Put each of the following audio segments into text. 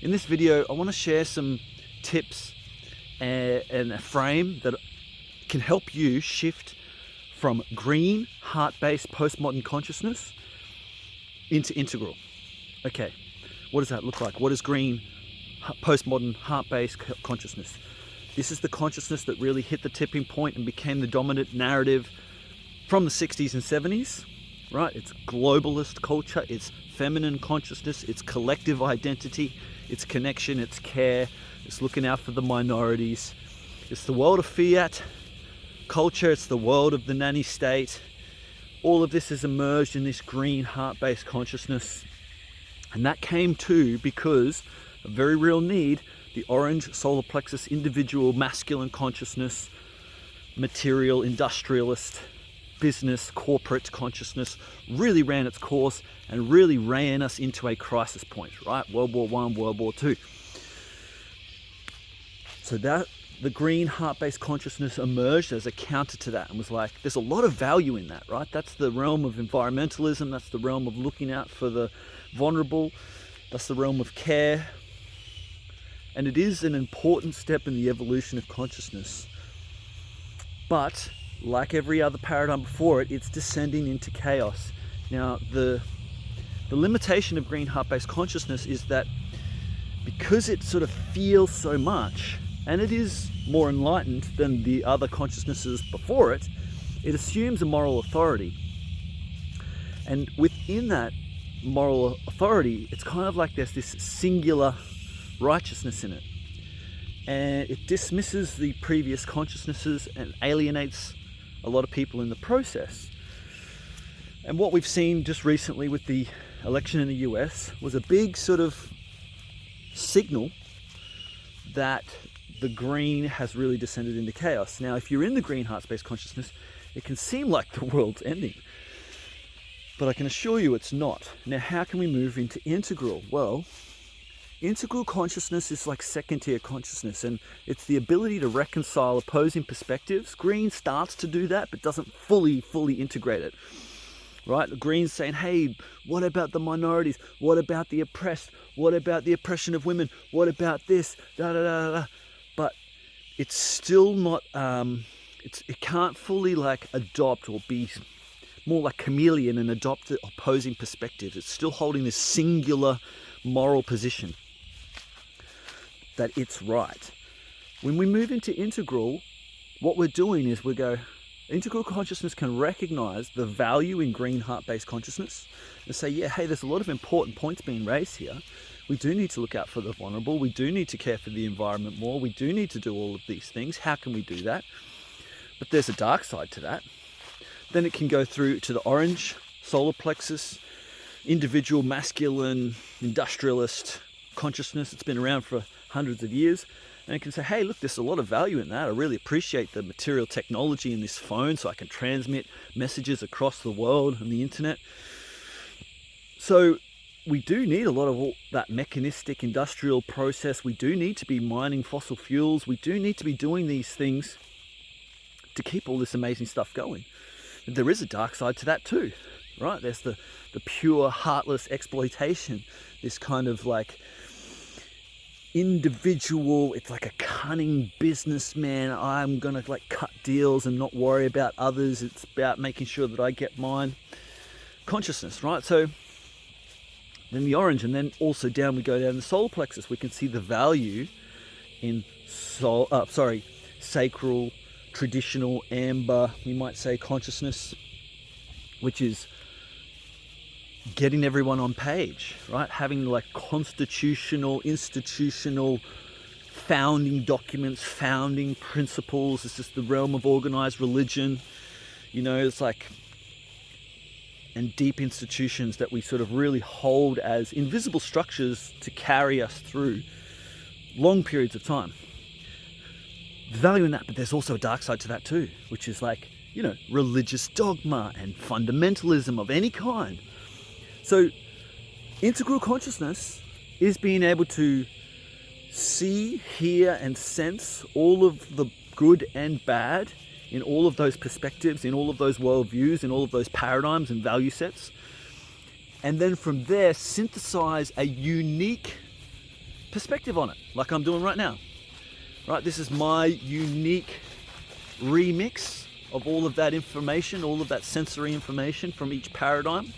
In this video, I want to share some tips and a frame that can help you shift from green, heart-based postmodern consciousness into integral. Okay, what does that look like? What is green, postmodern, heart-based consciousness? This is the consciousness that really hit the tipping point and became the dominant narrative from the 60s and 70s, right? It's globalist culture, it's feminine consciousness, it's collective identity, it's connection, it's care, it's looking out for the minorities. It's the world of fiat culture, it's the world of the nanny state. All of this has emerged in this green, heart-based consciousness. And that came to because a very real need, the orange solar plexus individual masculine consciousness, material, industrialist, business, corporate consciousness really ran its course and really ran us into a crisis point, right? World War I, World War II. So that the green heart-based consciousness emerged as a counter to that and was like, there's a lot of value in that, right? That's the realm of environmentalism. That's the realm of looking out for the vulnerable. That's the realm of care. And it is an important step in the evolution of consciousness. But like every other paradigm before it, it's descending into chaos. Now, the limitation of green heart-based consciousness is that because it sort of feels so much, and it is more enlightened than the other consciousnesses before it, it assumes a moral authority. And within that moral authority, it's kind of like there's this singular righteousness in it. And it dismisses the previous consciousnesses and alienates a lot of people in the process. And what we've seen just recently with the election in the US was a big sort of signal that the green has really descended into chaos. Now, if you're in the green heart-based consciousness, it can seem like the world's ending. But I can assure you it's not. Now, how can we move into integral? Well, integral consciousness is like second-tier consciousness, and it's the ability to reconcile opposing perspectives. Green starts to do that, but doesn't fully integrate it. Right? The green's saying, hey, what about the minorities? What about the oppressed? What about the oppression of women? What about this? Da da da da. But it's still not. It can't fully like adopt or be more like chameleon and adopt the opposing perspectives. It's still holding this singular moral position that it's right. When we move into integral, what we're doing is integral consciousness can recognize the value in green heart-based consciousness and say, yeah, hey, there's a lot of important points being raised here. We do need to look out for the vulnerable. We do need to care for the environment more. We do need to do all of these things. How can we do that? But there's a dark side to that. Then it can go through to the orange solar plexus, individual, masculine, industrialist consciousness. It's been around for hundreds of years. And it can say, hey, look, there's a lot of value in that. I really appreciate the material technology in this phone so I can transmit messages across the world and the internet. So we do need a lot of all that mechanistic industrial process. We do need to be mining fossil fuels. We do need to be doing these things to keep all this amazing stuff going. And there is a dark side to that too, right? There's the pure heartless exploitation, this kind of like individual, it's like a cunning businessman. I'm gonna like cut deals and not worry about others. It's about making sure that I get mine consciousness, right? So then the orange, and then also down we go down the solar plexus. We can see the value in sacral, traditional, amber, we might say consciousness, which is getting everyone on page, right? Having like constitutional, institutional, founding documents, founding principles. It's just the realm of organized religion. You know, it's like, and deep institutions that we sort of really hold as invisible structures to carry us through long periods of time. The value in that, but there's also a dark side to that too, which is like, you know, religious dogma and fundamentalism of any kind. So integral consciousness is being able to see, hear, and sense all of the good and bad in all of those perspectives, in all of those worldviews, in all of those paradigms and value sets. And then from there, synthesize a unique perspective on it, like I'm doing right now. Right, this is my unique remix of all of that information, all of that sensory information from each paradigm.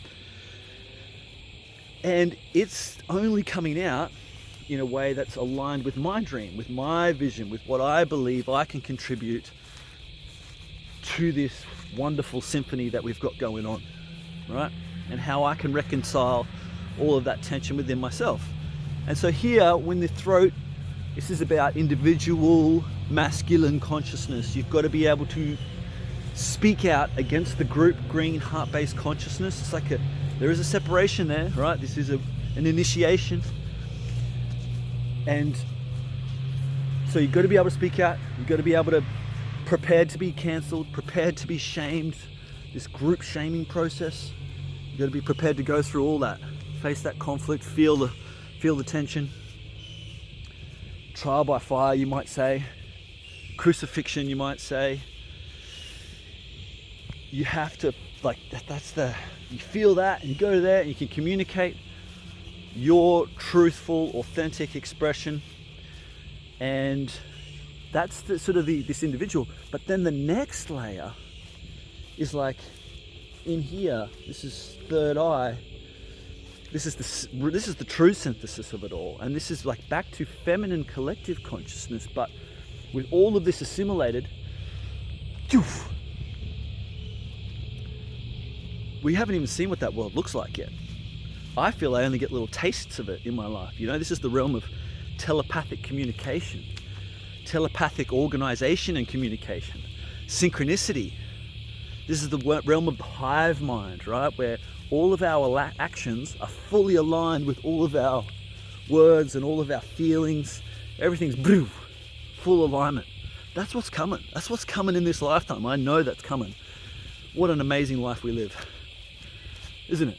And it's only coming out in a way that's aligned with my dream, with my vision, with what I believe I can contribute to this wonderful symphony that we've got going on, right? And how I can reconcile all of that tension within myself. And so here, when the throat, this is about individual masculine consciousness. You've got to be able to speak out against the group green heart-based consciousness. It's like there is a separation there, right? This is an initiation. And so you've got to be able to speak out. You've got to be able to prepared to be cancelled, prepared to be shamed, this group shaming process. You've got to be prepared to go through all that, face that conflict, feel the tension. Trial by fire, you might say. Crucifixion, you might say. You have to, like, you feel that, and you go there, and you can communicate your truthful, authentic expression. And that's this individual. But then the next layer is like, in here, this is third eye. This is the true synthesis of it all. And this is like back to feminine collective consciousness, but with all of this assimilated, we haven't even seen what that world looks like yet. I feel I only get little tastes of it in my life. You know, this is the realm of telepathic communication, telepathic organization and communication, synchronicity. This is the realm of the hive mind, right? Where all of our actions are fully aligned with all of our words and all of our feelings. Everything's full alignment. That's what's coming. That's what's coming in this lifetime. I know that's coming. What an amazing life we live, isn't it?